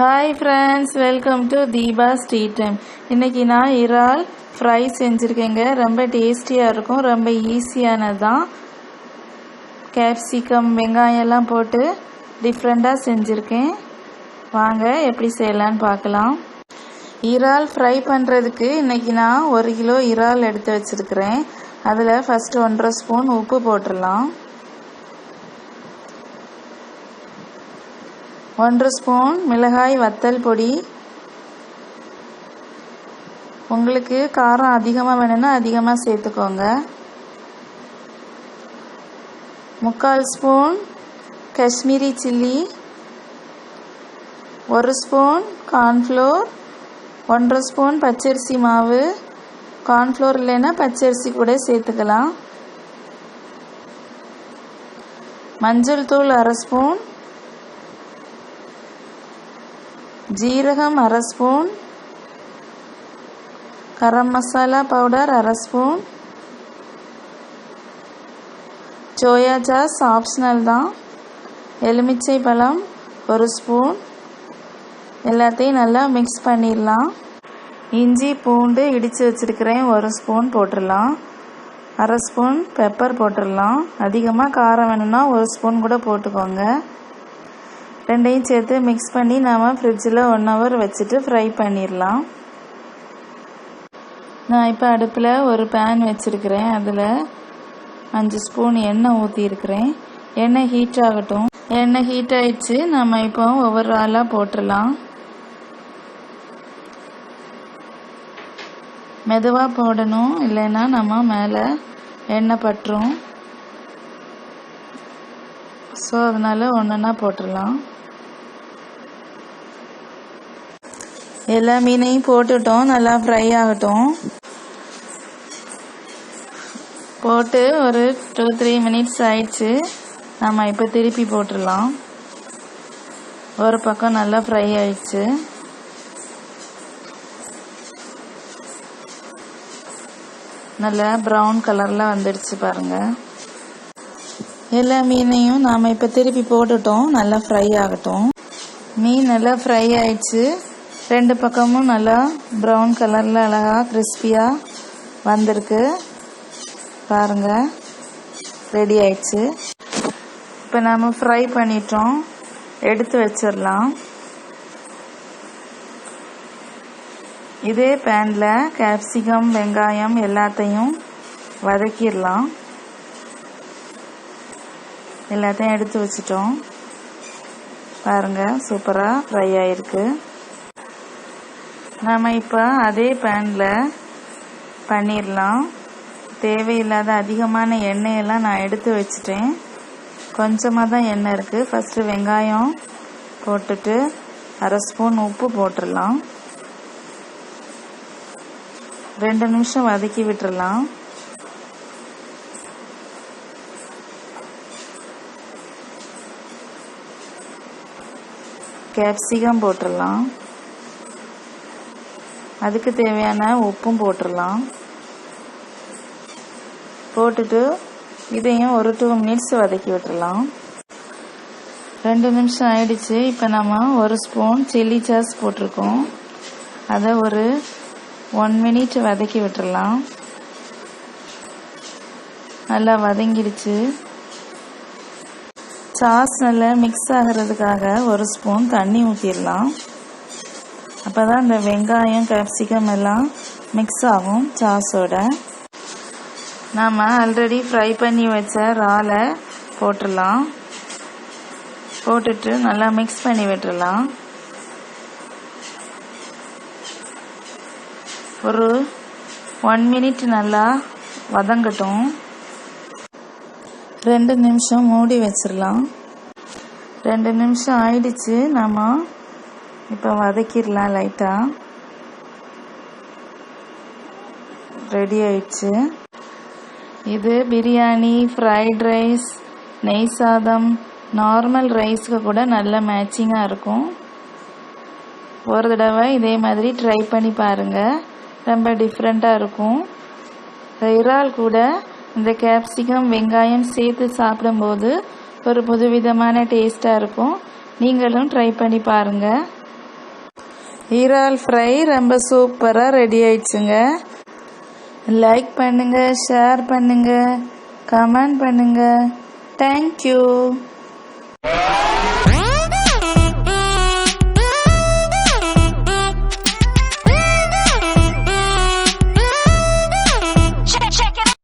Hi friends, welcome to Deepa street time. இன்றைக்கி நான் இறால் ஃப்ரை செஞ்சுருக்கேங்க. ரொம்ப டேஸ்டியாக இருக்கும், ரொம்ப ஈஸியானது தான். கேப்சிகம் வெங்காயம் எல்லாம் போட்டு டிஃப்ரெண்ட்டாக செஞ்சுருக்கேன். வாங்க எப்படி செய்யலான்னு பார்க்கலாம். இறால் ஃப்ரை பண்ணுறதுக்கு இன்றைக்கி நான் 1 கிலோ இறால் எடுத்து வச்சுருக்கிறேன். அதில் ஃபஸ்ட்டு 1.5 ஸ்பூன் உப்பு போட்டுடலாம். 1 ஸ்பூன் மிளகாய் வத்தல் பொடி. உங்களுக்கு காரம் அதிகமாக வேணும்னா அதிகமாக சேர்த்துக்கோங்க. 3/4 spoon Kashmiri chilli, 1 spoon cornflour, 1.5 spoon பச்சரிசி மாவு. கார்ன்ஃப்ளோர் இல்லைன்னா பச்சரிசி கூட சேர்த்துக்கலாம். மஞ்சள் தூள் 1/2 ஸ்பூன், ஜீரகம் 1/2 spoon, garam masala powder 1/2 spoon, soya sauce optional தான். எலுமிச்சை பழம் 1 ஸ்பூன். எல்லாத்தையும் நல்லா மிக்ஸ் பண்ணிடலாம். இஞ்சி பூண்டு இடித்து வச்சுருக்கிறேன், 1 ஸ்பூன் போட்டுடலாம். 1/2 ஸ்பூன் பெப்பர் போட்டுடலாம். அதிகமாக காரம் வேணும்னா 1 ஸ்பூன் கூட போட்டுக்கோங்க. ரெண்டையும் சேர்த்து மிக்ஸ் பண்ணி நாம் ஃப்ரிட்ஜில் 1 ஹவர் வச்சுட்டு ஃப்ரை பண்ணிடலாம். நான் இப்போ அடுப்பில் ஒரு பேன் வச்சுருக்கிறேன். அதில் 5 ஸ்பூன் எண்ணெய் ஊற்றிருக்கிறேன். எண்ணெய் ஹீட் ஆகட்டும். எண்ணெய் ஹீட் ஆகிடுச்சு. நம்ம இப்போ ஒவ்வொரு ஆளாக போட்டுடலாம். மெதுவாக போடணும், இல்லைன்னா நம்ம மேலே எண்ணெய் பட்டுரும். ஸோ அதனால் ஒன்றா போட்டுடலாம். எல்லா மீனையும் போட்டுட்டோம். நல்லா ஃப்ரை ஆகட்டும். போட்டு ஒரு 2-3 மினிட்ஸ் ஆயிடுச்சு. நம்ம இப்போ திருப்பி போட்டுடலாம். ஒரு பக்கம் நல்லா ஃப்ரை ஆயிடுச்சு. நல்லா ப்ரௌன் கலரில் வந்துடுச்சு பாருங்கள். எல்லா மீனையும் நாம் இப்போ திருப்பி போட்டுட்டோம். நல்லா ஃப்ரை ஆகட்டும். மீன் நல்லா ஃப்ரை ஆயிடுச்சு. 2 பக்கமும் நல்லா ப்ரௌன் கலரில் அழகாக கிறிஸ்பியாக வந்திருக்கு பாருங்கள். ரெடி ஆயிடுச்சு. இப்போ நம்ம ஃப்ரை பண்ணிட்டோம், எடுத்து வச்சிடலாம். இதே பேனில் கேப்சிகம் வெங்காயம் எல்லாத்தையும் வதக்கிடலாம். எல்லாத்தையும் எடுத்து வச்சிட்டோம் பாருங்கள். சூப்பராக ஃப்ரை ஆகிருக்கு. நம்ம இப்போ அதே பேனில் பண்ணிடலாம். தேவையில்லாத அதிகமான எண்ணெயெல்லாம் நான் எடுத்து வச்சிட்டேன். கொஞ்சமாக தான் எண்ணெய் இருக்குது. ஃபஸ்ட்டு வெங்காயம் போட்டுட்டு 1/2 ஸ்பூன் உப்பு போட்டுடலாம். 2 நிமிஷம் வதக்கி விட்டுடலாம். கேப்சிகம் போட்டுடலாம். அதுக்கு தேவையான உப்பும் போட்டுடலாம். போட்டுட்டு இதையும் ஒரு 2 மினிட்ஸ் வதக்கி விட்டுடலாம். 2 நிமிஷம் ஆயிடுச்சு. இப்போ நம்ம 1 ஸ்பூன் சில்லி சாஸ் போட்டிருக்கோம். அதை ஒரு 1 மினிட் வதக்கி விட்டுடலாம். நல்லா வதங்கிடுச்சு. சாஸ் நல்லா மிக்ஸ் ஆகிறதுக்காக 1 ஸ்பூன் தண்ணி ஊற்றிடலாம். அப்போ தான் இந்த வெங்காயம் கேப்சிகம் எல்லாம் மிக்ஸ் ஆகும் சாஸோட. நாம் ஆல்ரெடி ஃப்ரை பண்ணி வச்ச இறாலை போட்டுடலாம். போட்டுட்டு நல்லா மிக்ஸ் பண்ணி விட்டுடலாம். ஒரு 1 மினிட் நல்லா வதங்கட்டும். 2 நிமிஷம் மூடி வச்சிடலாம். 2 நிமிஷம் ஆயிடுச்சு. நம்ம இப்போ வதக்கிடலாம். லைட்டாக ரெடி ஆயிடுச்சு. இது பிரியாணி, ஃப்ரைட் ரைஸ், நெய் சாதம், நார்மல் ரைஸ்க்கு கூட நல்ல மேட்சிங்காக இருக்கும். ஒரு தடவை இதே மாதிரி ட்ரை பண்ணி பாருங்கள். ரொம்ப டிஃப்ரெண்ட்டாக இருக்கும். இறால் கூட இந்த கேப்சிகம் வெங்காயம் சேர்த்து சாப்பிடும்போது ஒரு புதுவிதமான டேஸ்ட்டாக இருக்கும். நீங்களும் ட்ரை பண்ணி பாருங்கள். இறால் ஃப்ரை ரொம்ப சூப்பராக ரெடி ஆயிடுச்சுங்க. லைக் பண்ணுங்கள், ஷேர் பண்ணுங்கள், கமெண்ட் பண்ணுங்கள். தேங்க்யூ.